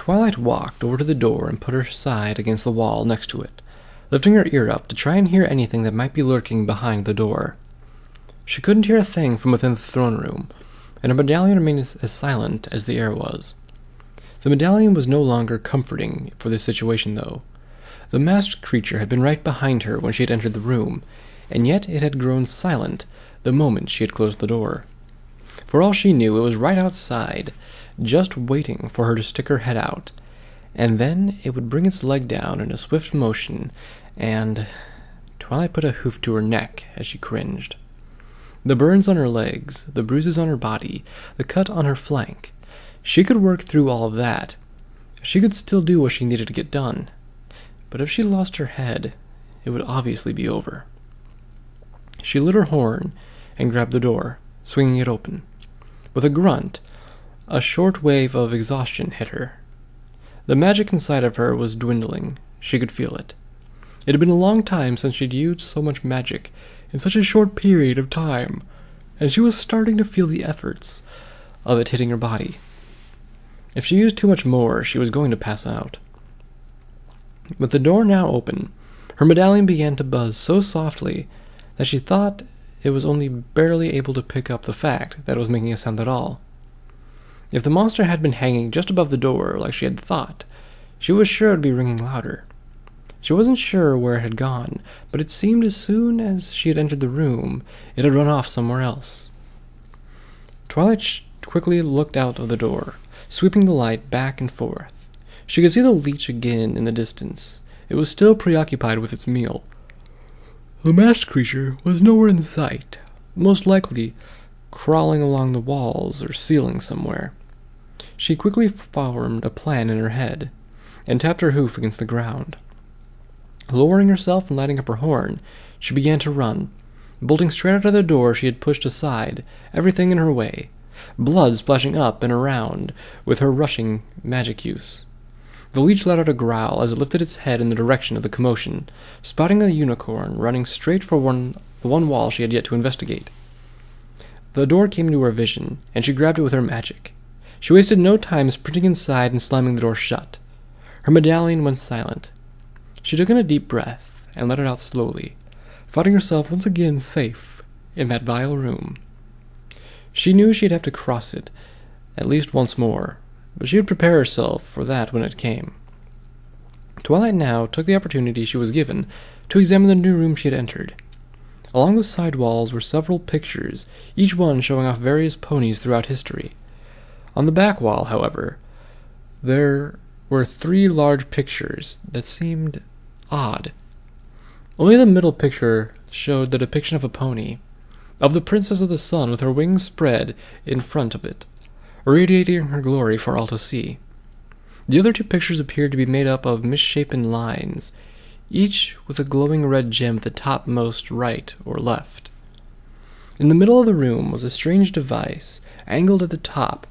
Twilight walked over to the door and put her side against the wall next to it, lifting her ear up to try and hear anything that might be lurking behind the door. She couldn't hear a thing from within the throne room, and her medallion remained as silent as the air was. The medallion was no longer comforting for this situation, though. The masked creature had been right behind her when she had entered the room, and yet it had grown silent the moment she had closed the door. For all she knew, it was right outside, just waiting for her to stick her head out, and then it would bring its leg down in a swift motion, and Twilight put a hoof to her neck as she cringed. The burns on her legs, the bruises on her body, the cut on her flank, she could work through all of that. She could still do what she needed to get done. But if she lost her head, it would obviously be over. She lit her horn and grabbed the door, swinging it open. With a grunt, a short wave of exhaustion hit her. The magic inside of her was dwindling. She could feel it. It had been a long time since she'd used so much magic in such a short period of time, and she was starting to feel the efforts of it hitting her body. If she used too much more, she was going to pass out. With the door now open, her medallion began to buzz so softly that she thought it was only barely able to pick up the fact that it was making a sound at all. If the monster had been hanging just above the door like she had thought, she was sure it would be ringing louder. She wasn't sure where it had gone, but it seemed as soon as she had entered the room, it had run off somewhere else. Twilight quickly looked out of the door, sweeping the light back and forth. She could see the leech again in the distance. It was still preoccupied with its meal. The masked creature was nowhere in sight, most likely crawling along the walls or ceiling somewhere. She quickly formed a plan in her head, and tapped her hoof against the ground. Lowering herself and lighting up her horn, she began to run, bolting straight out of the door she had pushed aside, everything in her way, blood splashing up and around with her rushing magic use. The leech let out a growl as it lifted its head in the direction of the commotion, spotting a unicorn running straight for the one wall she had yet to investigate. The door came into her vision, and she grabbed it with her magic. She wasted no time sprinting inside and slamming the door shut. Her medallion went silent. She took in a deep breath and let it out slowly, finding herself once again safe in that vile room. She knew she'd have to cross it at least once more, but she would prepare herself for that when it came. Twilight now took the opportunity she was given to examine the new room she had entered. Along the side walls were several pictures, each one showing off various ponies throughout history. On the back wall, however, there were 3 large pictures that seemed odd. Only the middle picture showed the depiction of a pony, of the Princess of the Sun with her wings spread in front of it, radiating her glory for all to see. The other 2 pictures appeared to be made up of misshapen lines, each with a glowing red gem at the topmost right or left. In the middle of the room was a strange device, angled at the top,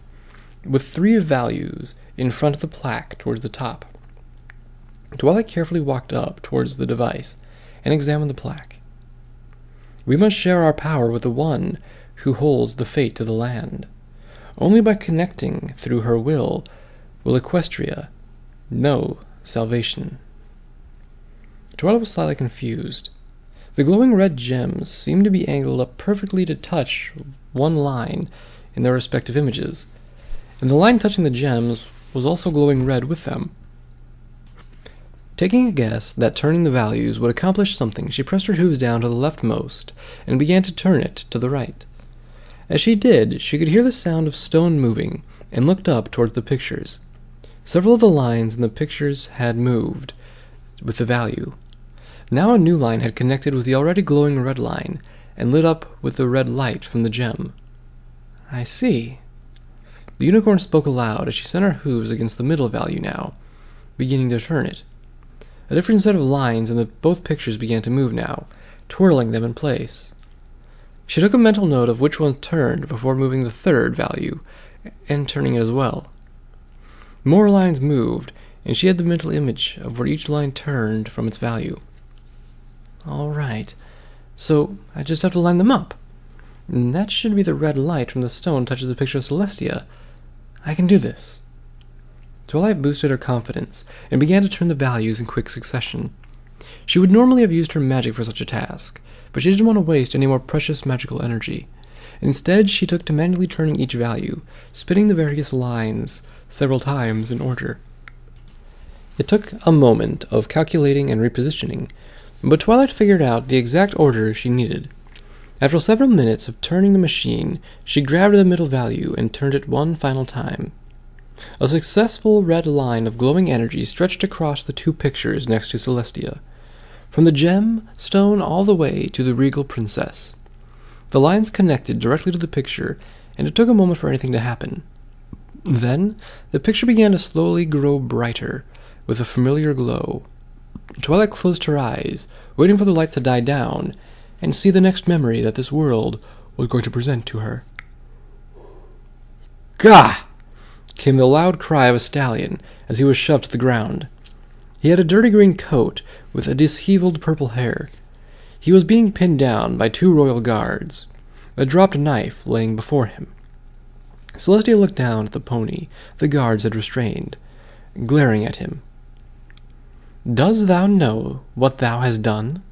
with 3 values in front of the plaque towards the top. Twilight carefully walked up towards the device and examined the plaque. "We must share our power with the one who holds the fate of the land. Only by connecting through her will Equestria know salvation." Twilight was slightly confused. The glowing red gems seemed to be angled up perfectly to touch one line in their respective images, and the line touching the gems was also glowing red with them. Taking a guess that turning the values would accomplish something, she pressed her hooves down to the leftmost and began to turn it to the right. As she did, she could hear the sound of stone moving and looked up towards the pictures. Several of the lines in the pictures had moved with the value. Now a new line had connected with the already glowing red line and lit up with the red light from the gem. "I see." The unicorn spoke aloud as she sent her hooves against the middle value now, beginning to turn it. A different set of lines in both pictures began to move now, twirling them in place. She took a mental note of which one turned before moving the 3rd value and turning it as well. More lines moved, and she had the mental image of where each line turned from its value. "All right, so I just have to line them up. And that should be the red light from the stone touches the picture of Celestia. I can do this." Twilight boosted her confidence and began to turn the values in quick succession. She would normally have used her magic for such a task, but she didn't want to waste any more precious magical energy. Instead, she took to manually turning each value, spinning the various lines several times in order. It took a moment of calculating and repositioning, but Twilight figured out the exact order she needed. After several minutes of turning the machine, she grabbed the middle value and turned it one final time. A successful red line of glowing energy stretched across the two pictures next to Celestia, from the gem stone all the way to the regal princess. The lines connected directly to the picture, and it took a moment for anything to happen. Then, the picture began to slowly grow brighter, with a familiar glow. Twilight closed her eyes, waiting for the light to die down, and see the next memory that this world was going to present to her. Gah! Came the loud cry of a stallion as he was shoved to the ground. He had a dirty green coat with a disheveled purple hair. He was being pinned down by two royal guards, a dropped knife laying before him. Celestia looked down at the pony the guards had restrained, glaring at him. Does thou know what thou hast done?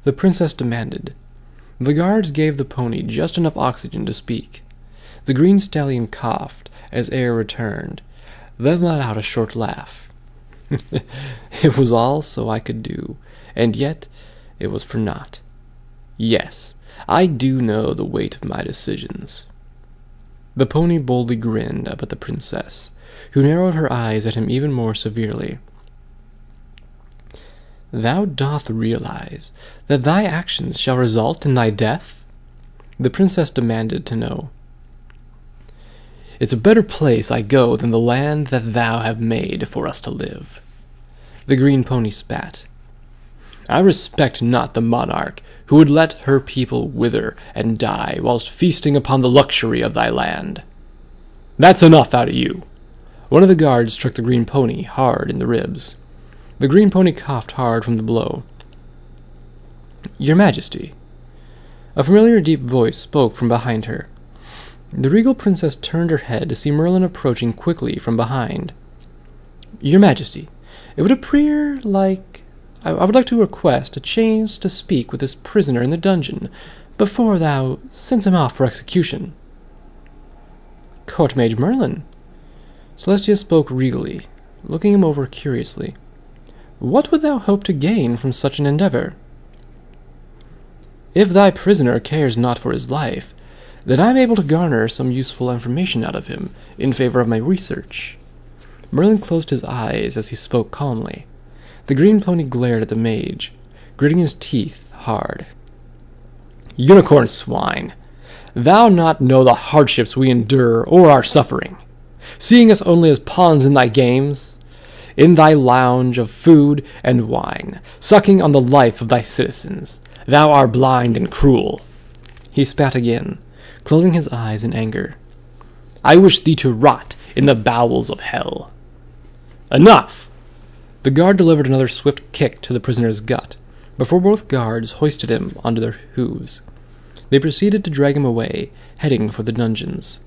The princess demanded. The guards gave the pony just enough oxygen to speak. The green stallion coughed as air returned, then let out a short laugh. It was all so I could do, and yet it was for naught. Yes, I do know the weight of my decisions. The pony boldly grinned up at the princess, who narrowed her eyes at him even more severely. Thou doth realize that thy actions shall result in thy death? The princess demanded to know. It's a better place I go than the land that thou have made for us to live. The green pony spat. I respect not the monarch who would let her people wither and die whilst feasting upon the luxury of thy land. That's enough out of you. One of the guards struck the green pony hard in the ribs. The green pony coughed hard from the blow. Your Majesty. A familiar deep voice spoke from behind her. The regal princess turned her head to see Merlin approaching quickly from behind. Your Majesty, it would appear like I would like to request a chance to speak with this prisoner in the dungeon before thou sends him off for execution. Court Mage Merlin. Celestia spoke regally, looking him over curiously. What would thou hope to gain from such an endeavor? If thy prisoner cares not for his life, then I am able to garner some useful information out of him in favor of my research. Merlin closed his eyes as he spoke calmly. The green pony glared at the mage, gritting his teeth hard. Unicorn swine! Thou not know the hardships we endure or our suffering, seeing us only as pawns in thy games, in thy lounge of food and wine, sucking on the life of thy citizens. Thou art blind and cruel. He spat again, closing his eyes in anger. I wish thee to rot in the bowels of hell. Enough! The guard delivered another swift kick to the prisoner's gut, before both guards hoisted him onto their hooves. They proceeded to drag him away, heading for the dungeons.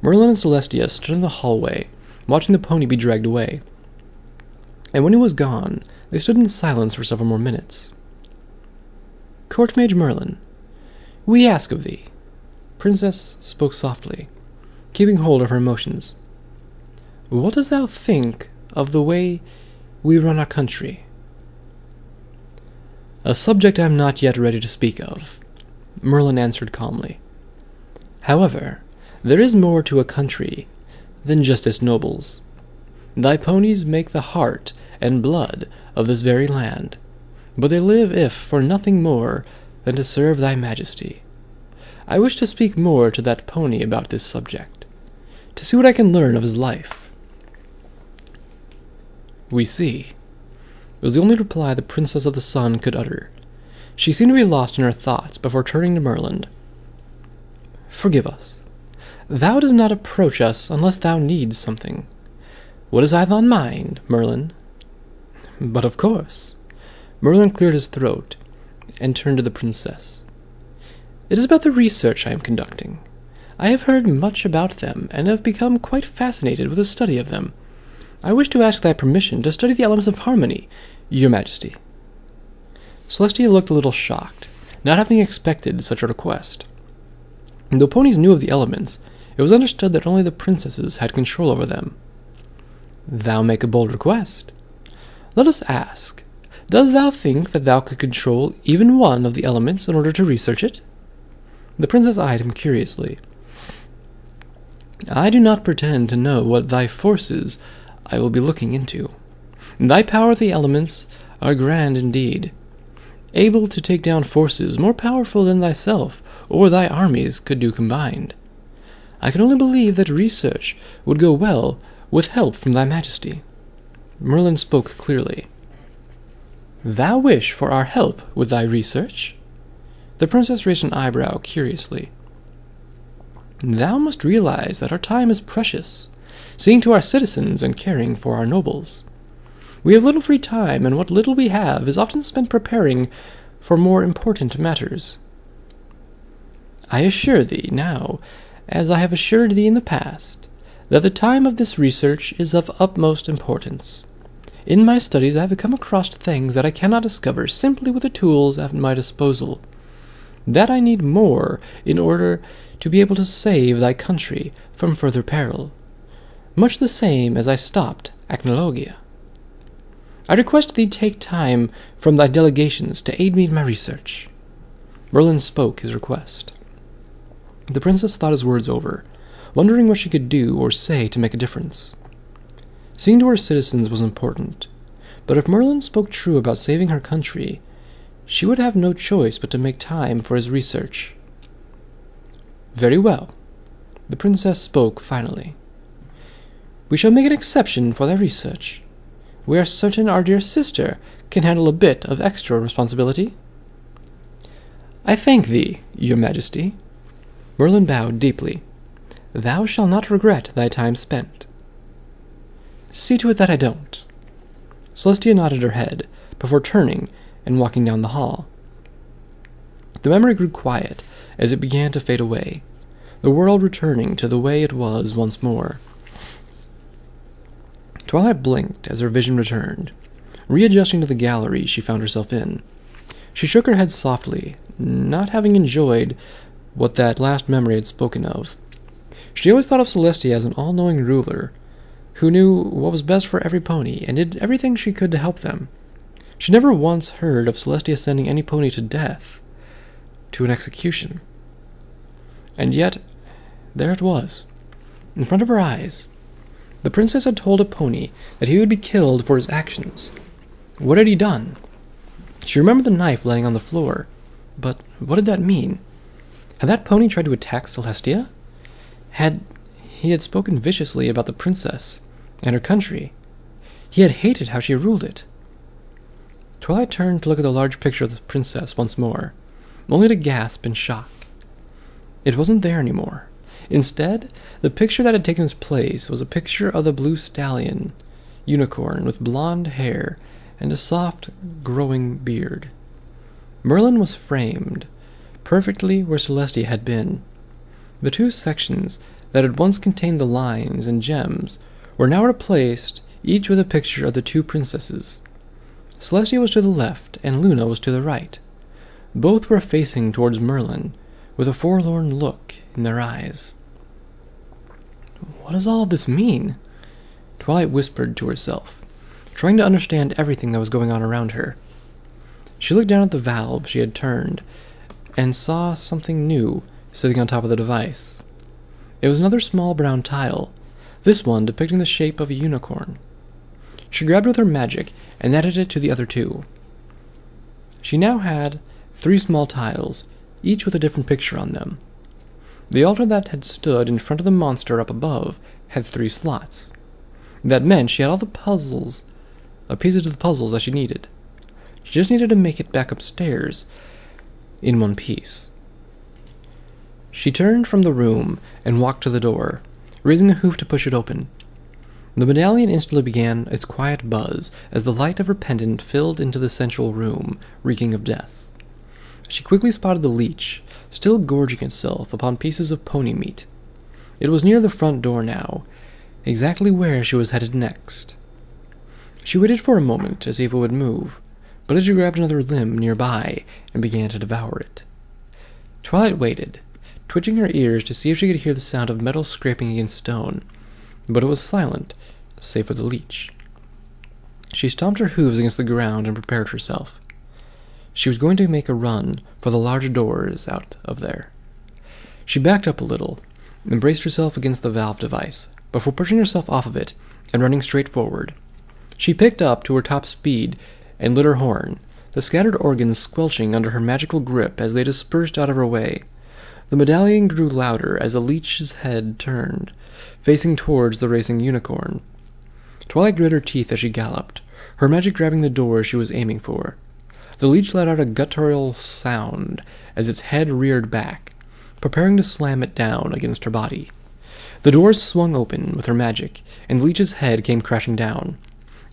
Merlin and Celestia stood in the hallway, watching the pony be dragged away. And when he was gone, they stood in silence for several more minutes. Court Mage Merlin, we ask of thee. Princess spoke softly, keeping hold of her emotions. What dost thou think of the way we run our country? A subject I am not yet ready to speak of, Merlin answered calmly. However, there is more to a country than just its nobles. Thy ponies make the heart and blood of this very land, but they live if for nothing more than to serve thy majesty. I wish to speak more to that pony about this subject, to see what I can learn of his life. We see, was the only reply the Princess of the Sun could utter. She seemed to be lost in her thoughts before turning to Merlin. Forgive us. Thou dost not approach us unless thou needs something. What is I on mind, Merlin? But of course. Merlin cleared his throat and turned to the princess. It is about the research I am conducting. I have heard much about them, and have become quite fascinated with the study of them. I wish to ask thy permission to study the elements of harmony, your majesty." Celestia looked a little shocked, not having expected such a request. Though ponies knew of the elements, it was understood that only the princesses had control over them. "Thou make a bold request. Let us ask, dost thou think that thou could control even one of the elements in order to research it?" The princess eyed him curiously. "I do not pretend to know what thy forces I will be looking into. Thy power of the elements are grand indeed, able to take down forces more powerful than thyself or thy armies could do combined. I can only believe that research would go well with help from thy majesty." Merlin spoke clearly. "Thou wish for our help with thy research?" The princess raised an eyebrow curiously. "Thou must realize that our time is precious, seeing to our citizens and caring for our nobles. We have little free time, and what little we have is often spent preparing for more important matters. I assure thee now, as I have assured thee in the past, that the time of this research is of utmost importance. In my studies I have come across things that I cannot discover simply with the tools at my disposal. That I need more in order to be able to save thy country from further peril, much the same as I stopped Acnologia. I request thee take time from thy delegations to aid me in my research." Merlin spoke his request. The princess thought his words over, wondering what she could do or say to make a difference. Seeing to her citizens was important, but if Merlin spoke true about saving her country, she would have no choice but to make time for his research. "Very well," the princess spoke finally. "We shall make an exception for thy research. We are certain our dear sister can handle a bit of extra responsibility." "I thank thee, your majesty." Merlin bowed deeply. "Thou shalt not regret thy time spent." "See to it that I don't." Celestia nodded her head, before turning and walking down the hall. The memory grew quiet as it began to fade away, the world returning to the way it was once more. Twilight blinked as her vision returned, readjusting to the gallery she found herself in. She shook her head softly, not having enjoyed what that last memory had spoken of. She always thought of Celestia as an all-knowing ruler, who knew what was best for every pony and did everything she could to help them. She never once heard of Celestia sending any pony to death, to an execution. And yet, there it was, in front of her eyes. The princess had told a pony that he would be killed for his actions. What had he done? She remembered the knife laying on the floor, but what did that mean? Had that pony tried to attack Celestia? He had spoken viciously about the princess and her country. He had hated how she ruled it. Twilight turned to look at the large picture of the princess once more, only to gasp in shock. It wasn't there anymore. Instead, the picture that had taken its place was a picture of the blue stallion, unicorn with blonde hair and a soft, growing beard. Merlin was framed perfectly where Celestia had been. The two sections that had once contained the lines and gems were now replaced, each with a picture of the two princesses. Celestia was to the left, and Luna was to the right. Both were facing towards Merlin, with a forlorn look in their eyes. "What does all of this mean?" Twilight whispered to herself, trying to understand everything that was going on around her. She looked down at the valve she had turned, and saw something new sitting on top of the device. It was another small brown tile, this one depicting the shape of a unicorn. She grabbed it with her magic and added it to the other two. She now had 3 small tiles, each with a different picture on them. The altar that had stood in front of the monster up above had 3 slots. That meant she had all the pieces of the puzzles that she needed. She just needed to make it back upstairs in one piece. She turned from the room and walked to the door, raising a hoof to push it open. The medallion instantly began its quiet buzz as the light of her pendant filled into the central room, reeking of death. She quickly spotted the leech, still gorging itself upon pieces of pony meat. It was near the front door now, exactly where she was headed next. She waited for a moment to see if it would move, but as she grabbed another limb nearby and began to devour it. Twilight waited, twitching her ears to see if she could hear the sound of metal scraping against stone, but it was silent, save for the leech. She stomped her hooves against the ground and prepared herself. She was going to make a run for the large doors out of there. She backed up a little and braced herself against the valve device before pushing herself off of it and running straight forward. She picked up to her top speed and lit her horn, the scattered organs squelching under her magical grip as they dispersed out of her way. The medallion grew louder as the leech's head turned, facing towards the racing unicorn. Twilight grit her teeth as she galloped, her magic grabbing the door she was aiming for. The leech let out a guttural sound as its head reared back, preparing to slam it down against her body. The doors swung open with her magic, and the leech's head came crashing down.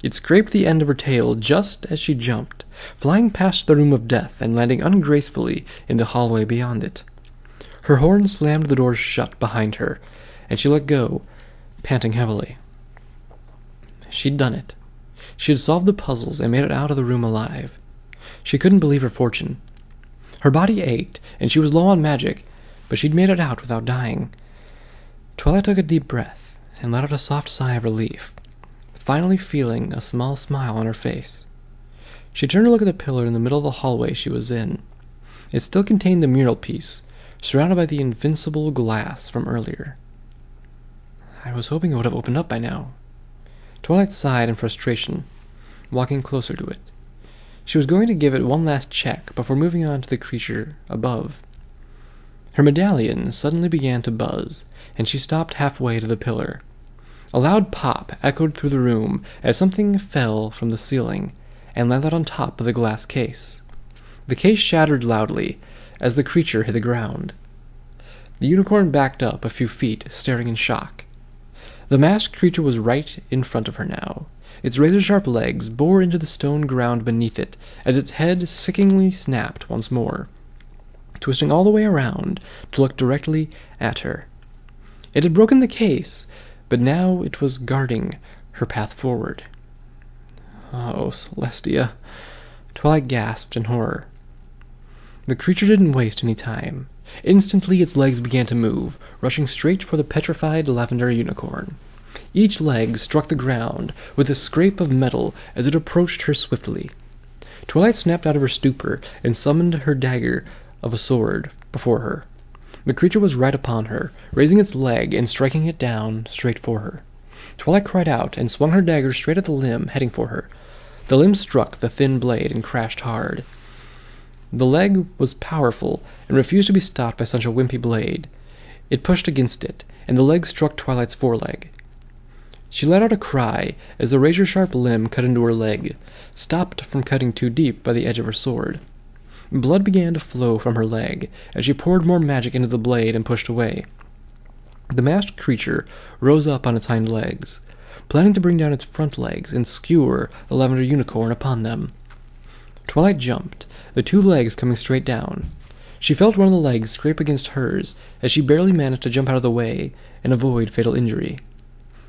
It scraped the end of her tail just as she jumped, flying past the room of death and landing ungracefully in the hallway beyond it. Her horn slammed the doors shut behind her, and she let go, panting heavily. She'd done it. She had solved the puzzles and made it out of the room alive. She couldn't believe her fortune. Her body ached, and she was low on magic, but she'd made it out without dying. Twilight took a deep breath and let out a soft sigh of relief, finally feeling a small smile on her face. She turned to look at the pillar in the middle of the hallway she was in. It still contained the mural piece, surrounded by the invincible glass from earlier. I was hoping it would have opened up by now. Twilight sighed in frustration, walking closer to it. She was going to give it one last check before moving on to the creature above. Her medallion suddenly began to buzz, and she stopped halfway to the pillar. A loud pop echoed through the room as something fell from the ceiling and landed on top of the glass case. The case shattered loudly as the creature hit the ground. The unicorn backed up a few feet, staring in shock. The masked creature was right in front of her now. Its razor-sharp legs bore into the stone ground beneath it as its head sickeningly snapped once more, twisting all the way around to look directly at her. It had broken the case, but now it was guarding her path forward. Oh, Celestia! Twilight gasped in horror. The creature didn't waste any time. Instantly its legs began to move, rushing straight for the petrified lavender unicorn. Each leg struck the ground with a scrape of metal as it approached her swiftly. Twilight snapped out of her stupor and summoned her dagger of a sword before her. The creature was right upon her, raising its leg and striking it down straight for her. Twilight cried out and swung her dagger straight at the limb heading for her. The limb struck the thin blade and crashed hard. The leg was powerful and refused to be stopped by such a wimpy blade. It pushed against it, and the leg struck Twilight's foreleg. She let out a cry as the razor-sharp limb cut into her leg, stopped from cutting too deep by the edge of her sword. Blood began to flow from her leg as she poured more magic into the blade and pushed away. The masked creature rose up on its hind legs, planning to bring down its front legs and skewer the lavender unicorn upon them. Twilight jumped, the two legs coming straight down. She felt one of the legs scrape against hers as she barely managed to jump out of the way and avoid fatal injury.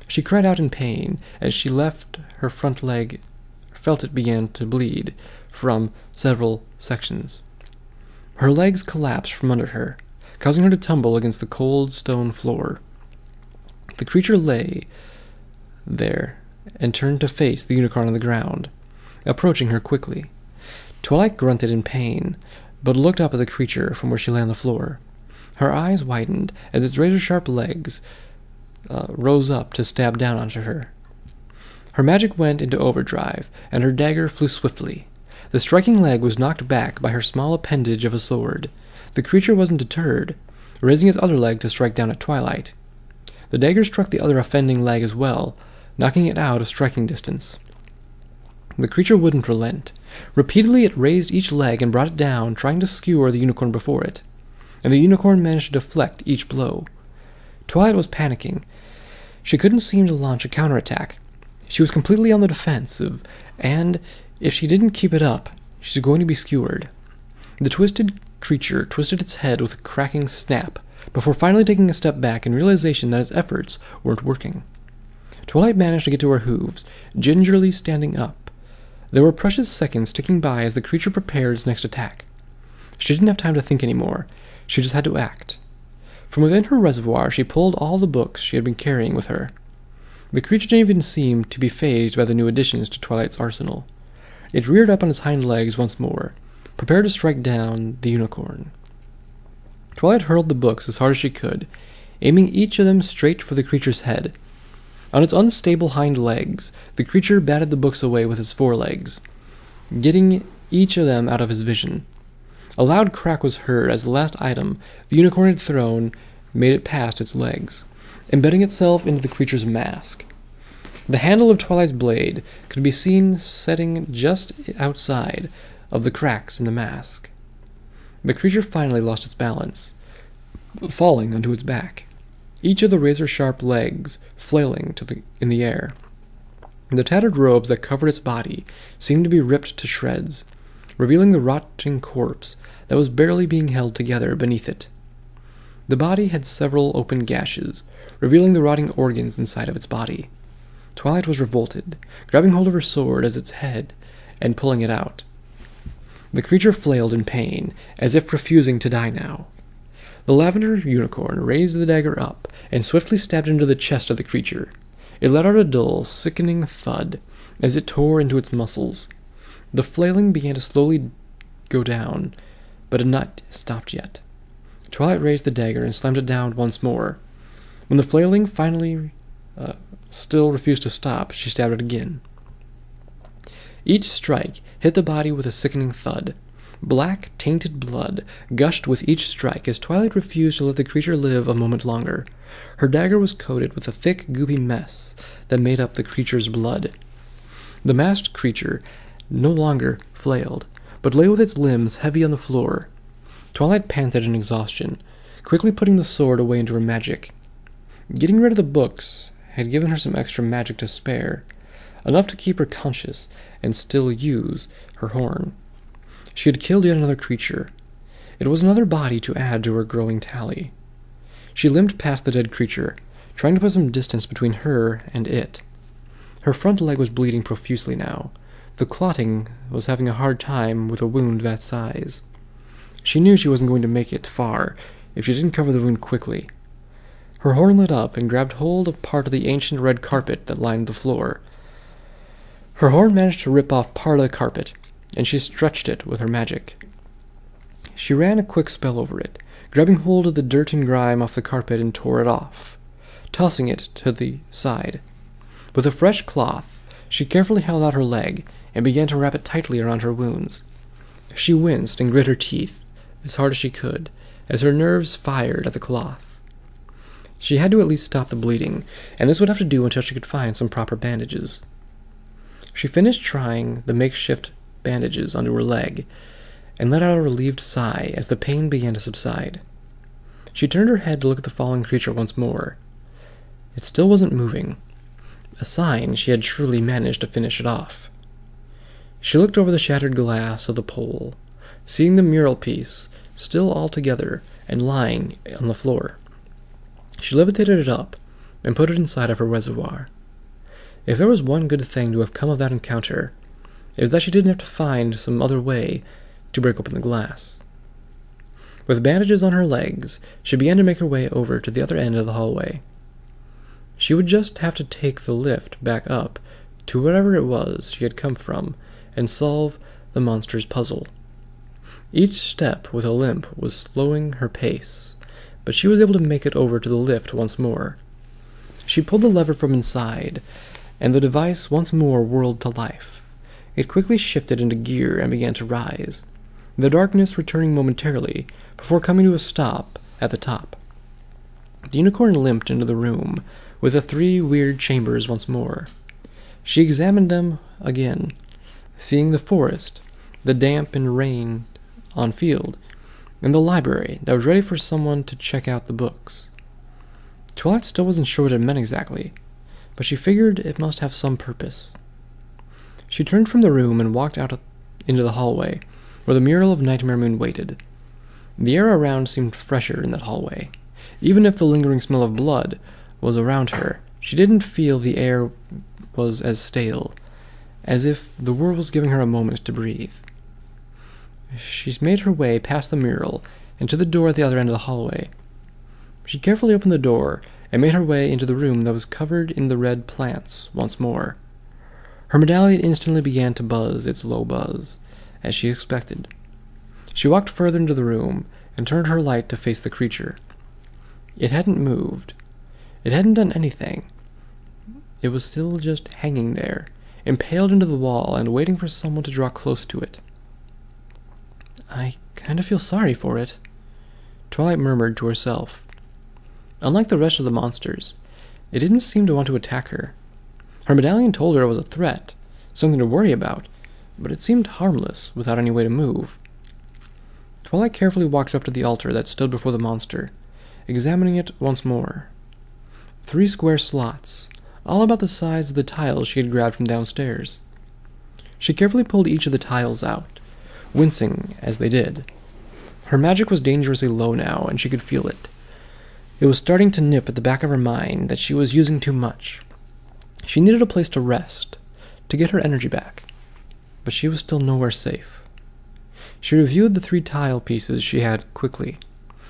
She cried out in pain as she left her front leg, felt it began to bleed from several sections. Her legs collapsed from under her, causing her to tumble against the cold stone floor. The creature lay there and turned to face the unicorn on the ground, approaching her quickly. Twilight grunted in pain, but looked up at the creature from where she lay on the floor. Her eyes widened as its razor-sharp legs rose up to stab down onto her. Her magic went into overdrive, and her dagger flew swiftly. The striking leg was knocked back by her small appendage of a sword. The creature wasn't deterred, raising its other leg to strike down at Twilight. The dagger struck the other offending leg as well, knocking it out of striking distance. The creature wouldn't relent. Repeatedly it raised each leg and brought it down, trying to skewer the unicorn before it, and the unicorn managed to deflect each blow. Twilight was panicking. She couldn't seem to launch a counterattack. She was completely on the defensive, and if she didn't keep it up, she was going to be skewered. The twisted creature twisted its head with a cracking snap, before finally taking a step back in realization that its efforts weren't working. Twilight managed to get to her hooves, gingerly standing up. There were precious seconds ticking by as the creature prepared its next attack. She didn't have time to think anymore. She just had to act. From within her reservoir, she pulled all the books she had been carrying with her. The creature didn't even seem to be fazed by the new additions to Twilight's arsenal. It reared up on its hind legs once more, prepared to strike down the unicorn. Twilight hurled the books as hard as she could, aiming each of them straight for the creature's head. On its unstable hind legs, the creature batted the books away with its forelegs, getting each of them out of his vision. A loud crack was heard as the last item the unicorn had thrown made it past its legs, embedding itself into the creature's mask. The handle of Twilight's blade could be seen setting just outside of the cracks in the mask. The creature finally lost its balance, falling onto its back, each of the razor-sharp legs flailing in the air. The tattered robes that covered its body seemed to be ripped to shreds, revealing the rotting corpse that was barely being held together beneath it. The body had several open gashes, revealing the rotting organs inside of its body. Twilight was revolted, grabbing hold of her sword as its head and pulling it out. The creature flailed in pain, as if refusing to die now. The lavender unicorn raised the dagger up and swiftly stabbed into the chest of the creature. It let out a dull, sickening thud as it tore into its muscles. The flailing began to slowly go down, but had not stopped yet. Twilight raised the dagger and slammed it down once more. When the flailing finally still refused to stop, she stabbed it again. Each strike hit the body with a sickening thud. Black, tainted blood gushed with each strike as Twilight refused to let the creature live a moment longer. Her dagger was coated with a thick, goopy mess that made up the creature's blood. The masked creature no longer flailed, but lay with its limbs heavy on the floor. Twilight panted in exhaustion, quickly putting the sword away into her magic. Getting rid of the books had given her some extra magic to spare, enough to keep her conscious and still use her horn. She had killed yet another creature. It was another body to add to her growing tally. She limped past the dead creature, trying to put some distance between her and it. Her front leg was bleeding profusely now. The clotting was having a hard time with a wound that size. She knew she wasn't going to make it far if she didn't cover the wound quickly. Her horn lit up and grabbed hold of part of the ancient red carpet that lined the floor. Her horn managed to rip off part of the carpet, and she stretched it with her magic. She ran a quick spell over it, grabbing hold of the dirt and grime off the carpet and tore it off, tossing it to the side. With a fresh cloth, she carefully held out her leg and began to wrap it tightly around her wounds. She winced and grit her teeth as hard as she could, as her nerves fired at the cloth. She had to at least stop the bleeding, and this would have to do until she could find some proper bandages. She finished trying the makeshift bandages onto her leg, and let out a relieved sigh as the pain began to subside. She turned her head to look at the fallen creature once more. It still wasn't moving, a sign she had truly managed to finish it off. She looked over the shattered glass of the pole, seeing the mural piece still all together and lying on the floor. She levitated it up and put it inside of her reservoir. If there was one good thing to have come of that encounter, it was that she didn't have to find some other way to break open the glass. With bandages on her legs, she began to make her way over to the other end of the hallway. She would just have to take the lift back up to wherever it was she had come from and solve the monster's puzzle. Each step with a limp was slowing her pace, but she was able to make it over to the lift once more. She pulled the lever from inside, and the device once more whirled to life. It quickly shifted into gear and began to rise, the darkness returning momentarily before coming to a stop at the top. The unicorn limped into the room with the 3 weird chambers once more. She examined them again, seeing the forest, the damp and rain on field, and the library that was ready for someone to check out the books. Twilight still wasn't sure what it meant exactly, but she figured it must have some purpose. She turned from the room and walked out into the hallway, where the mural of Nightmare Moon waited. The air around seemed fresher in that hallway. Even if the lingering smell of blood was around her, she didn't feel the air was as stale, as if the world was giving her a moment to breathe. She made her way past the mural and to the door at the other end of the hallway. She carefully opened the door and made her way into the room that was covered in the red plants once more. Her medallion instantly began to buzz its low buzz, as she expected. She walked further into the room and turned her light to face the creature. It hadn't moved. It hadn't done anything. It was still just hanging there, impaled into the wall and waiting for someone to draw close to it. "I kind of feel sorry for it," Twilight murmured to herself. Unlike the rest of the monsters, it didn't seem to want to attack her. Her medallion told her it was a threat, something to worry about, but it seemed harmless without any way to move. Twilight carefully walked up to the altar that stood before the monster, examining it once more. 3 square slots, all about the size of the tiles she had grabbed from downstairs. She carefully pulled each of the tiles out, wincing as they did. Her magic was dangerously low now, and she could feel it. It was starting to nip at the back of her mind that she was using too much. She needed a place to rest, to get her energy back, but she was still nowhere safe. She reviewed the 3 tile pieces she had quickly,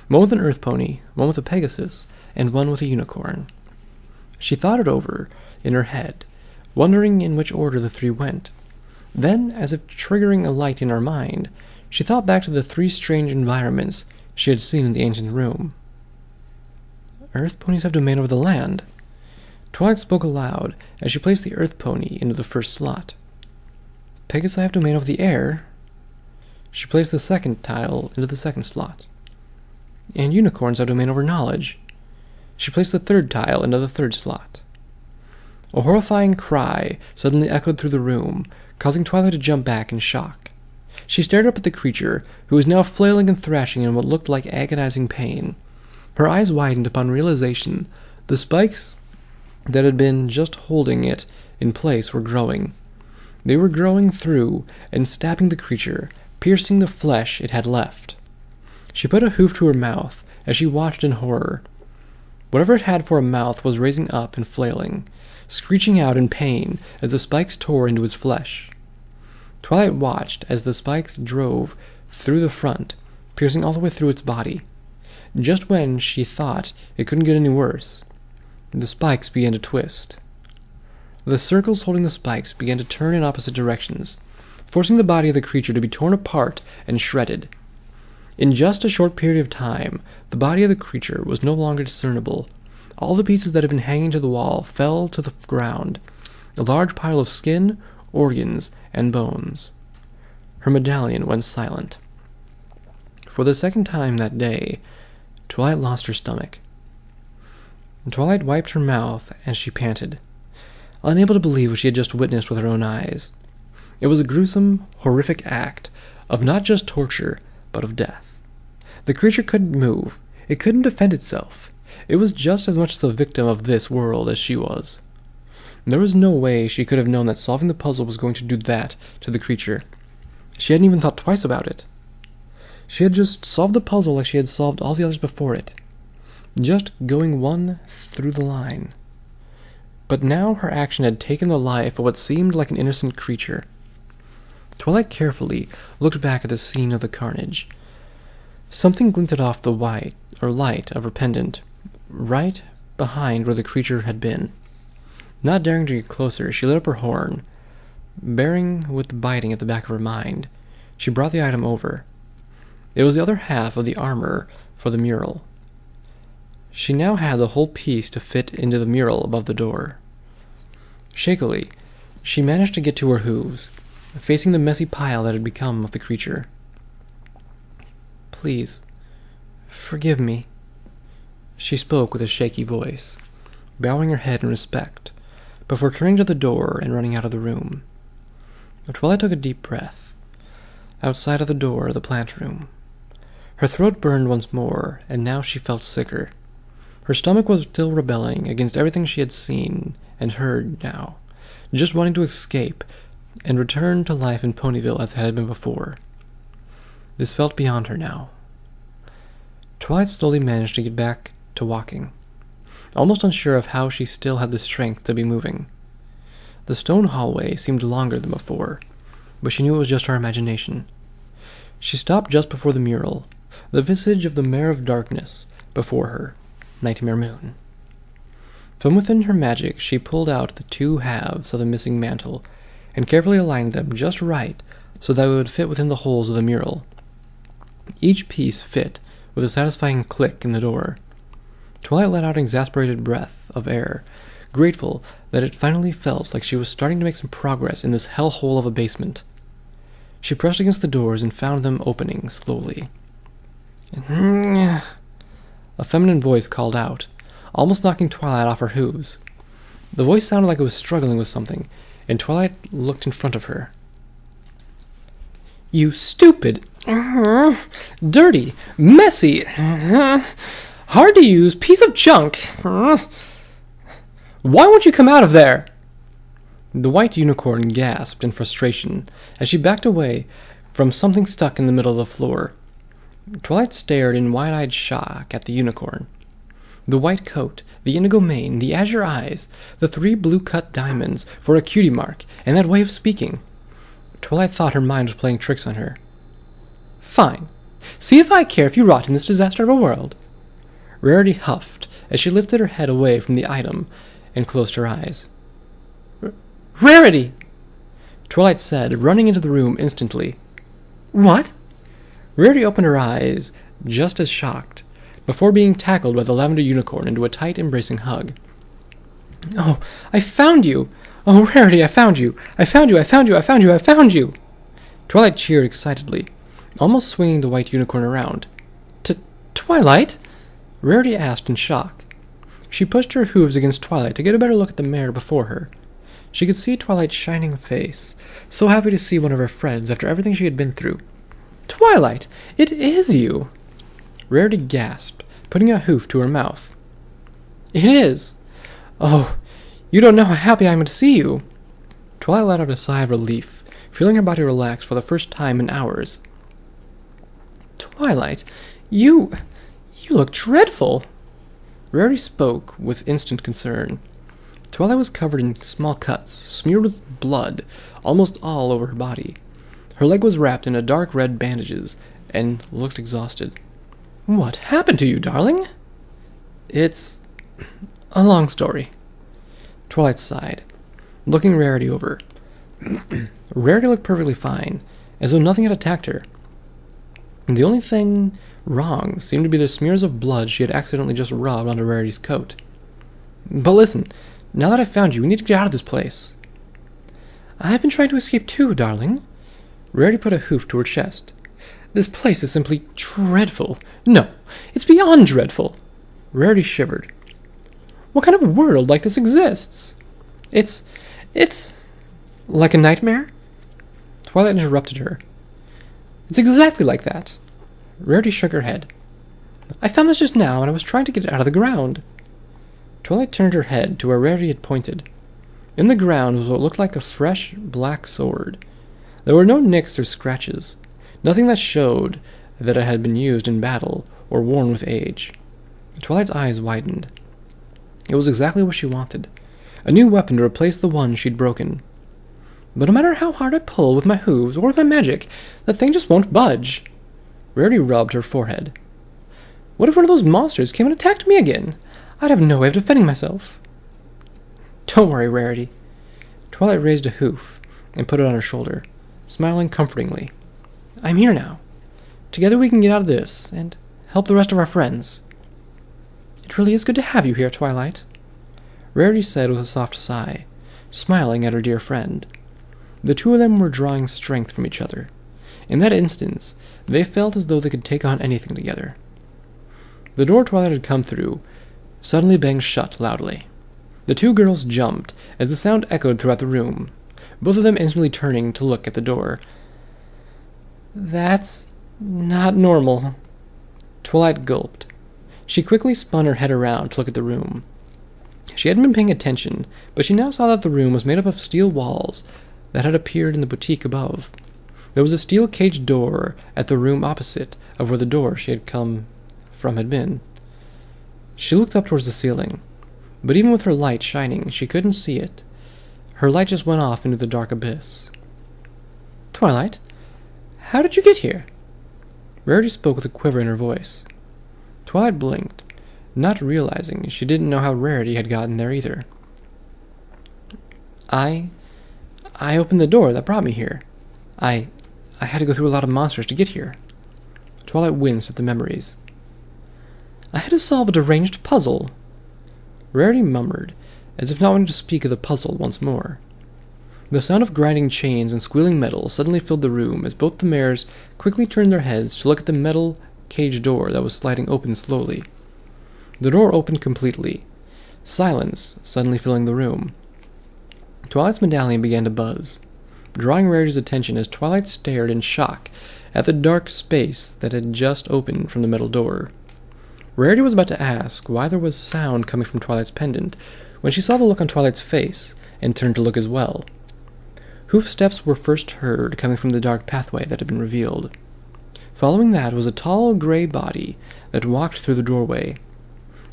one with an earth pony, one with a Pegasus, and one with a unicorn. She thought it over in her head, wondering in which order the 3 went. Then, as if triggering a light in her mind, she thought back to the 3 strange environments she had seen in the ancient room. Earth ponies have domain over the land. Twilight spoke aloud as she placed the earth pony into the first slot. Pegasus have domain over the air. She placed the second tile into the second slot. And unicorns have domain over knowledge. She placed the third tile into the third slot. A horrifying cry suddenly echoed through the room, causing Twilight to jump back in shock. She stared up at the creature, who was now flailing and thrashing in what looked like agonizing pain. Her eyes widened upon realization the spikes that had been just holding it in place were growing. They were growing through and stabbing the creature, piercing the flesh it had left. She put a hoof to her mouth as she watched in horror. Whatever it had for a mouth was raising up and flailing, screeching out in pain as the spikes tore into his flesh. Twilight watched as the spikes drove through the front, piercing all the way through its body. Just when she thought it couldn't get any worse, the spikes began to twist. The circles holding the spikes began to turn in opposite directions, forcing the body of the creature to be torn apart and shredded. In just a short period of time, the body of the creature was no longer discernible. All the pieces that had been hanging to the wall fell to the ground, a large pile of skin, organs, and bones. Her medallion went silent. For the second time that day, Twilight lost her stomach. Twilight wiped her mouth as she panted, unable to believe what she had just witnessed with her own eyes. It was a gruesome, horrific act of not just torture, but of death. The creature couldn't move. It couldn't defend itself. It was just as much a victim of this world as she was. There was no way she could have known that solving the puzzle was going to do that to the creature. She hadn't even thought twice about it. She had just solved the puzzle like she had solved all the others before it, just going one through the line. But now her action had taken the life of what seemed like an innocent creature. Twilight carefully looked back at the scene of the carnage. Something glinted off the light of her pendant, right behind where the creature had been. Not daring to get closer, she lit up her horn. Bearing with the biting at the back of her mind, she brought the item over. It was the other half of the armor for the mural. She now had the whole piece to fit into the mural above the door. Shakily, she managed to get to her hooves, facing the messy pile that had become of the creature. "Please, forgive me," she spoke with a shaky voice, bowing her head in respect, before turning to the door and running out of the room. Twilight took a deep breath. Outside of the door of the plant room, her throat burned once more, and now she felt sicker. Her stomach was still rebelling against everything she had seen and heard now, just wanting to escape and return to life in Ponyville as it had been before. This felt beyond her now. Twilight slowly managed to get back to walking, almost unsure of how she still had the strength to be moving. The stone hallway seemed longer than before, but she knew it was just her imagination. She stopped just before the mural, the visage of the Mare of Darkness before her, Nightmare Moon. From within her magic, she pulled out the two halves of the missing mantle and carefully aligned them just right so that it would fit within the holes of the mural. Each piece fit with a satisfying click in the door. Twilight let out an exasperated breath of air, grateful that it finally felt like she was starting to make some progress in this hellhole of a basement. She pressed against the doors and found them opening slowly. A feminine voice called out, almost knocking Twilight off her hooves. The voice sounded like it was struggling with something, and Twilight looked in front of her. "You stupid, dirty, messy, hard to use piece of junk. Why won't you come out of there?" The white unicorn gasped in frustration as she backed away from something stuck in the middle of the floor. Twilight stared in wide-eyed shock at the unicorn. The white coat, the indigo mane, the azure eyes, the 3 blue-cut diamonds for a cutie mark, and that way of speaking. Twilight thought her mind was playing tricks on her. "Fine. See if I care if you rot in this disaster of a world." Rarity huffed as she lifted her head away from the item and closed her eyes. "Rarity!" Twilight said, running into the room instantly. "What?" Rarity opened her eyes, just as shocked, before being tackled by the lavender unicorn into a tight, embracing hug. "Oh, I found you! Oh, Rarity, I found you! I found you! I found you! I found you! I found you!" Twilight cheered excitedly, almost swinging the white unicorn around. "Twilight?" Rarity asked in shock. She pushed her hooves against Twilight to get a better look at the mare before her. She could see Twilight's shining face, so happy to see one of her friends after everything she had been through. "Twilight, it is you!" Rarity gasped, putting a hoof to her mouth. "It is! Oh, you don't know how happy I am to see you!" Twilight let out a sigh of relief, feeling her body relax for the first time in hours. "Twilight, you look dreadful!" Rarity spoke with instant concern. Twilight was covered in small cuts, smeared with blood, almost all over her body. Her leg was wrapped in a dark red bandages, and looked exhausted. "What happened to you, darling?" "It's a long story." Twilight sighed, looking Rarity over. Rarity looked perfectly fine, as though nothing had attacked her. The only thing wrong seemed to be the smears of blood she had accidentally just rubbed onto Rarity's coat. "But listen, now that I've found you, we need to get out of this place." "I've been trying to escape too, darling." Rarity put a hoof to her chest. "This place is simply dreadful. No, it's beyond dreadful." Rarity shivered. "What kind of world like this exists?" It's like a nightmare?" Twilight interrupted her. "It's exactly like that." Rarity shook her head. "I found this just now, and I was trying to get it out of the ground." Twilight turned her head to where Rarity had pointed. In the ground was what looked like a fresh black sword. There were no nicks or scratches, nothing that showed that it had been used in battle or worn with age. Twilight's eyes widened. It was exactly what she wanted, a new weapon to replace the one she'd broken. But no matter how hard I pull with my hooves or with my magic, the thing just won't budge. Rarity rubbed her forehead. "What if one of those monsters came and attacked me again? I'd have no way of defending myself." "Don't worry, Rarity." Twilight raised a hoof and put it on her shoulder, smiling comfortingly. "I'm here now. Together we can get out of this and help the rest of our friends." "It really is good to have you here, Twilight," Rarity said with a soft sigh, smiling at her dear friend. The two of them were drawing strength from each other. In that instance, they felt as though they could take on anything together. The door Twilight had come through suddenly banged shut loudly. The two girls jumped as the sound echoed throughout the room, both of them instantly turning to look at the door. "That's not normal." Twilight gulped. She quickly spun her head around to look at the room. She hadn't been paying attention, but she now saw that the room was made up of steel walls that had appeared in the boutique above. There was a steel cage door at the room opposite of where the door she had come from had been. She looked up towards the ceiling, but even with her light shining, she couldn't see it. Her light just went off into the dark abyss. "Twilight, how did you get here?" Rarity spoke with a quiver in her voice. Twilight blinked, not realizing she didn't know how Rarity had gotten there either. I opened the door that brought me here. I had to go through a lot of monsters to get here." Twilight winced at the memories. "I had to solve a deranged puzzle." Rarity murmured, as if not wanting to speak of the puzzle once more. The sound of grinding chains and squealing metal suddenly filled the room as both the mares quickly turned their heads to look at the metal cage door that was sliding open slowly. The door opened completely, silence suddenly filling the room. Twilight's medallion began to buzz, drawing Rarity's attention as Twilight stared in shock at the dark space that had just opened from the metal door. Rarity was about to ask why there was sound coming from Twilight's pendant when she saw the look on Twilight's face and turned to look as well. Hoof steps were first heard coming from the dark pathway that had been revealed. Following that was a tall gray body that walked through the doorway.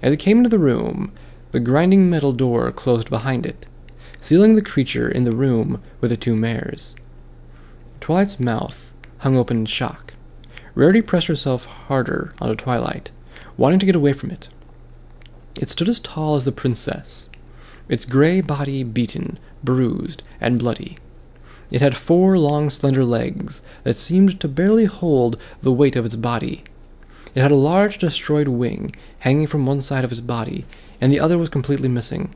As it came into the room, the grinding metal door closed behind it, sealing the creature in the room with the two mares. Twilight's mouth hung open in shock. Rarity pressed herself harder onto Twilight, wanting to get away from it. It stood as tall as the princess, its gray body beaten, bruised, and bloody. It had 4 long, slender legs that seemed to barely hold the weight of its body. It had a large, destroyed wing hanging from one side of its body, and the other was completely missing.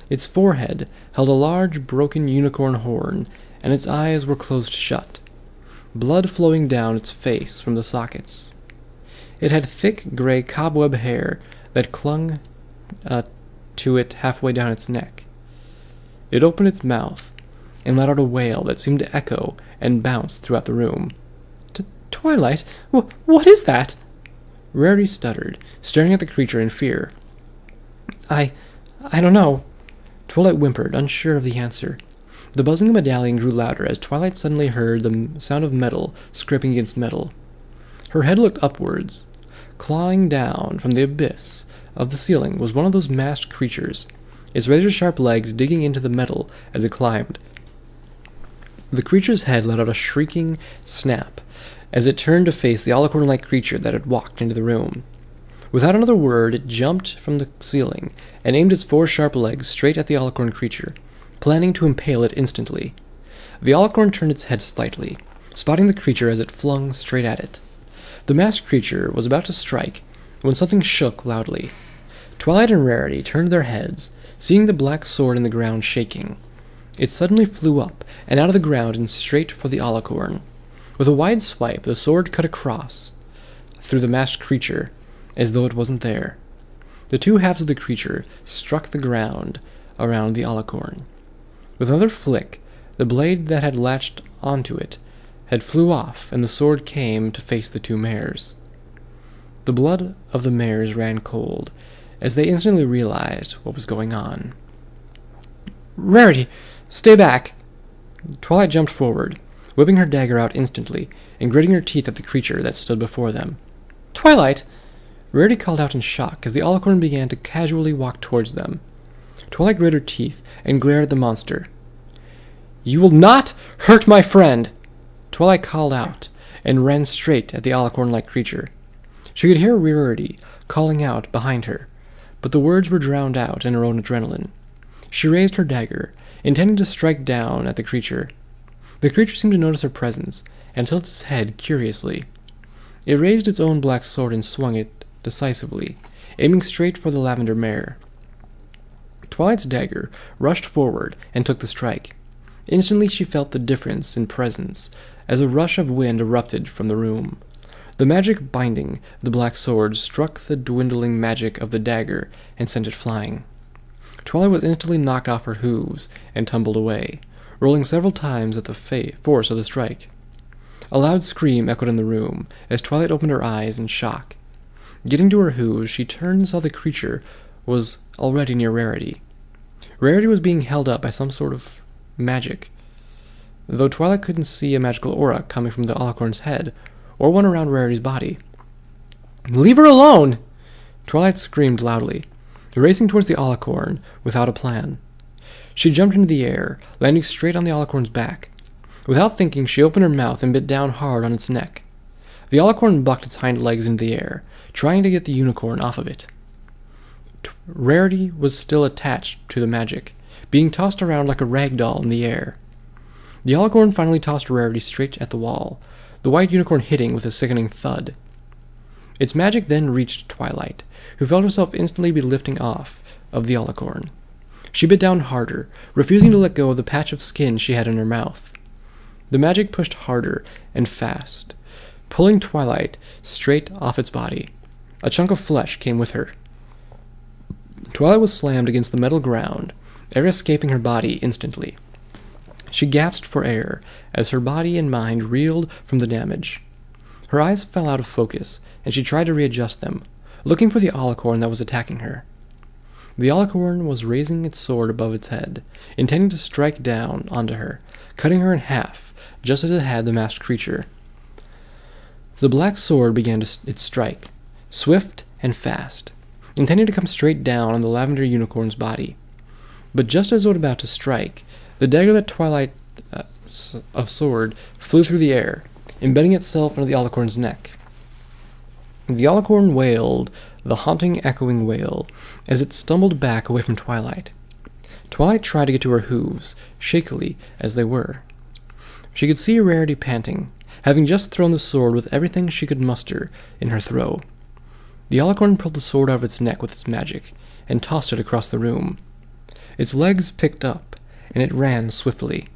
Its forehead held a large, broken unicorn horn, and its eyes were closed shut, blood flowing down its face from the sockets. It had thick, gray, cobweb hair that clung to it halfway down its neck. It opened its mouth and let out a wail that seemed to echo and bounce throughout the room. "Twilight, what is that?" Rarity stuttered, staring at the creature in fear. I don't know." Twilight whimpered, unsure of the answer. The buzzing of the medallion grew louder as Twilight suddenly heard the sound of metal scraping against metal. Her head looked upwards. Clawing down from the abyss of the ceiling was one of those masked creatures, its razor-sharp legs digging into the metal as it climbed. The creature's head let out a shrieking snap as it turned to face the alicorn-like creature that had walked into the room. Without another word, it jumped from the ceiling and aimed its 4 sharp legs straight at the alicorn creature, planning to impale it instantly. The alicorn turned its head slightly, spotting the creature as it flung straight at it. The masked creature was about to strike when something shook loudly. Twilight and Rarity turned their heads, seeing the black sword in the ground shaking. It suddenly flew up and out of the ground and straight for the alicorn. With a wide swipe, the sword cut across through the masked creature as though it wasn't there. The 2 halves of the creature struck the ground around the alicorn. With another flick, the blade that had latched onto it had flew off, and the sword came to face the 2 mares. The blood of the mares ran cold, as they instantly realized what was going on. "Rarity, stay back!" Twilight jumped forward, whipping her dagger out instantly, and gritting her teeth at the creature that stood before them. "Twilight!" Rarity called out in shock as the alicorn began to casually walk towards them. Twilight grit her teeth and glared at the monster. "You will not hurt my friend!" Twilight called out and ran straight at the alicorn-like creature. She could hear Rarity calling out behind her, but the words were drowned out in her own adrenaline. She raised her dagger, intending to strike down at the creature. The creature seemed to notice her presence and tilted its head curiously. It raised its own black sword and swung it decisively, aiming straight for the lavender mare. Twilight's dagger rushed forward and took the strike. Instantly she felt the difference in presence as a rush of wind erupted from the room. The magic binding the black sword struck the dwindling magic of the dagger and sent it flying. Twilight was instantly knocked off her hooves and tumbled away, rolling several times at the force of the strike. A loud scream echoed in the room as Twilight opened her eyes in shock. Getting to her hooves, she turned and saw the creature was already near Rarity. Rarity was being held up by some sort of magic, though Twilight couldn't see a magical aura coming from the alicorn's head or one around Rarity's body. Leave her alone! Twilight screamed loudly, racing towards the alicorn without a plan. She jumped into the air, landing straight on the alicorn's back. Without thinking, she opened her mouth and bit down hard on its neck. The alicorn bucked its hind legs into the air, trying to get the unicorn off of it. Rarity was still attached to the magic, being tossed around like a rag doll in the air. The alicorn finally tossed Rarity straight at the wall, the white unicorn hitting with a sickening thud. Its magic then reached Twilight, who felt herself instantly be lifting off of the alicorn. She bit down harder, refusing to let go of the patch of skin she had in her mouth. The magic pushed harder and fast, pulling Twilight straight off its body. A chunk of flesh came with her. Twilight was slammed against the metal ground, air escaping her body instantly. She gasped for air as her body and mind reeled from the damage. Her eyes fell out of focus, and she tried to readjust them, looking for the alicorn that was attacking her. The alicorn was raising its sword above its head, intending to strike down onto her, cutting her in half, just as it had the masked creature. The black sword began its strike, swift and fast, intending to come straight down on the lavender unicorn's body. But just as it was about to strike, the dagger that Twilight of sword flew through the air, embedding itself into the alicorn's neck. The alicorn wailed, the haunting, echoing wail, as it stumbled back away from Twilight. Twilight tried to get to her hooves, shakily as they were. She could see Rarity panting, having just thrown the sword with everything she could muster in her throw. The alicorn pulled the sword out of its neck with its magic, and tossed it across the room. Its legs picked up, and it ran swiftly.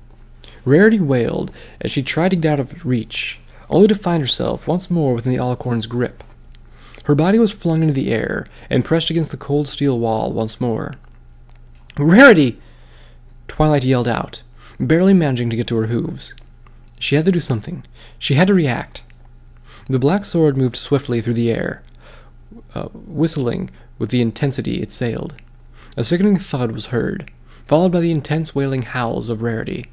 Rarity wailed as she tried to get out of reach, only to find herself once more within the alicorn's grip. Her body was flung into the air and pressed against the cold steel wall once more. "Rarity!" Twilight yelled out, barely managing to get to her hooves. She had to do something. She had to react. The black sword moved swiftly through the air, whistling with the intensity it sailed. A sickening thud was heard, followed by the intense wailing howls of Rarity.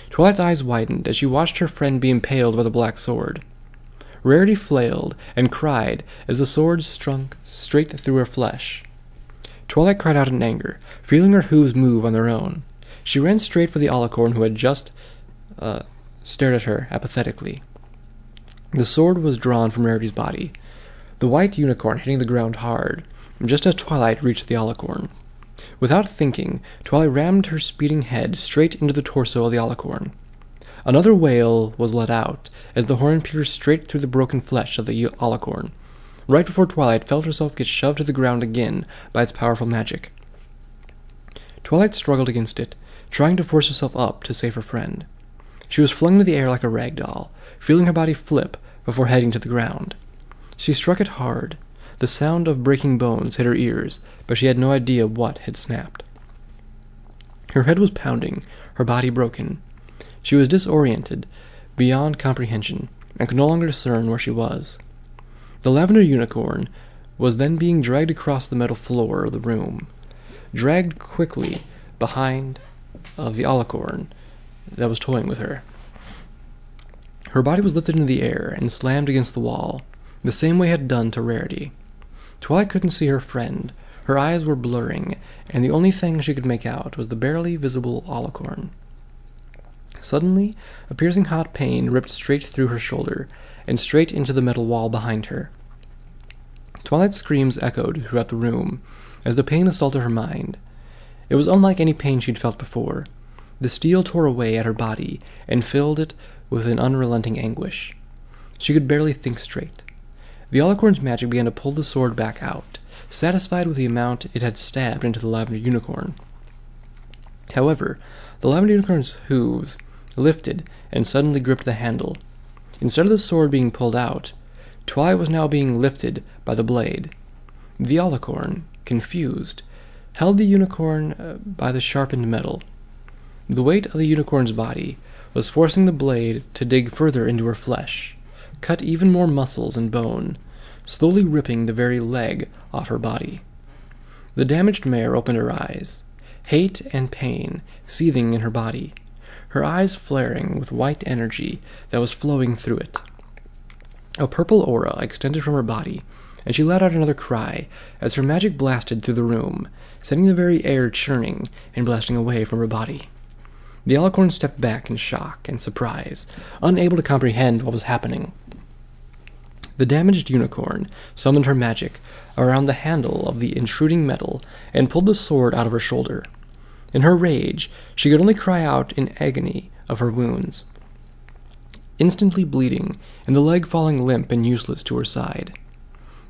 Twilight's eyes widened as she watched her friend be impaled by the black sword. Rarity flailed and cried as the sword struck straight through her flesh. Twilight cried out in anger, feeling her hooves move on their own. She ran straight for the alicorn who had just stared at her apathetically. The sword was drawn from Rarity's body, the white unicorn hitting the ground hard, just as Twilight reached the alicorn. Without thinking, Twilight rammed her speeding head straight into the torso of the alicorn. Another wail was let out, as the horn pierced straight through the broken flesh of the alicorn, right before Twilight felt herself get shoved to the ground again by its powerful magic. Twilight struggled against it, trying to force herself up to save her friend. She was flung into the air like a rag doll, feeling her body flip before heading to the ground. She struck it hard. The sound of breaking bones hit her ears, but she had no idea what had snapped. Her head was pounding, her body broken. She was disoriented, beyond comprehension, and could no longer discern where she was. The lavender unicorn was then being dragged across the metal floor of the room, dragged quickly behind the alicorn that was toying with her. Her body was lifted into the air and slammed against the wall, the same way it had done to Rarity. Twilight couldn't see her friend. Her eyes were blurring, and the only thing she could make out was the barely visible alicorn. Suddenly, a piercing hot pain ripped straight through her shoulder, and straight into the metal wall behind her. Twilight's screams echoed throughout the room, as the pain assaulted her mind. It was unlike any pain she'd felt before. The steel tore away at her body, and filled it with an unrelenting anguish. She could barely think straight. The alicorn's magic began to pull the sword back out, satisfied with the amount it had stabbed into the lavender unicorn. However, the lavender unicorn's hooves lifted and suddenly gripped the handle. Instead of the sword being pulled out, Twilight was now being lifted by the blade. The alicorn, confused, held the unicorn by the sharpened metal. The weight of the unicorn's body was forcing the blade to dig further into her flesh, cut even more muscles and bone, slowly ripping the very leg off her body. The damaged mare opened her eyes, hate and pain seething in her body, her eyes flaring with white energy that was flowing through it. A purple aura extended from her body, and she let out another cry as her magic blasted through the room, sending the very air churning and blasting away from her body. The alicorn stepped back in shock and surprise, unable to comprehend what was happening. The damaged unicorn summoned her magic around the handle of the intruding metal and pulled the sword out of her shoulder. In her rage, she could only cry out in agony of her wounds, instantly bleeding and the leg falling limp and useless to her side.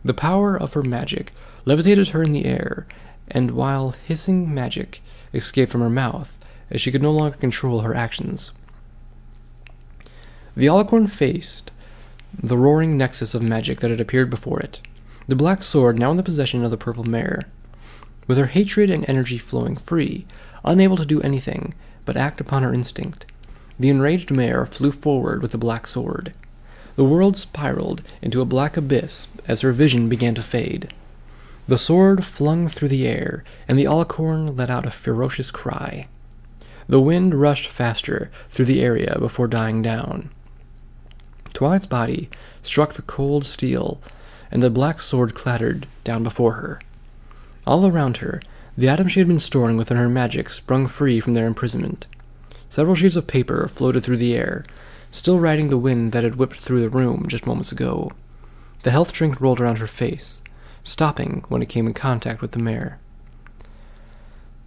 The power of her magic levitated her in the air, and while hissing magic escaped from her mouth, as she could no longer control her actions. The alicorn faced the roaring nexus of magic that had appeared before it, the black sword now in the possession of the purple mare. With her hatred and energy flowing free, unable to do anything but act upon her instinct, the enraged mare flew forward with the black sword. The world spiraled into a black abyss as her vision began to fade. The sword flung through the air, and the alicorn let out a ferocious cry. The wind rushed faster through the area before dying down. Twilight's body struck the cold steel, and the black sword clattered down before her. All around her, the atoms she had been storing within her magic sprung free from their imprisonment. Several sheets of paper floated through the air, still riding the wind that had whipped through the room just moments ago. The health drink rolled around her face, stopping when it came in contact with the mare.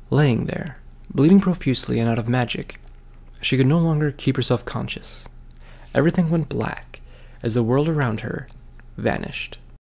Laying there, bleeding profusely and out of magic, she could no longer keep herself conscious. Everything went black as the world around her vanished.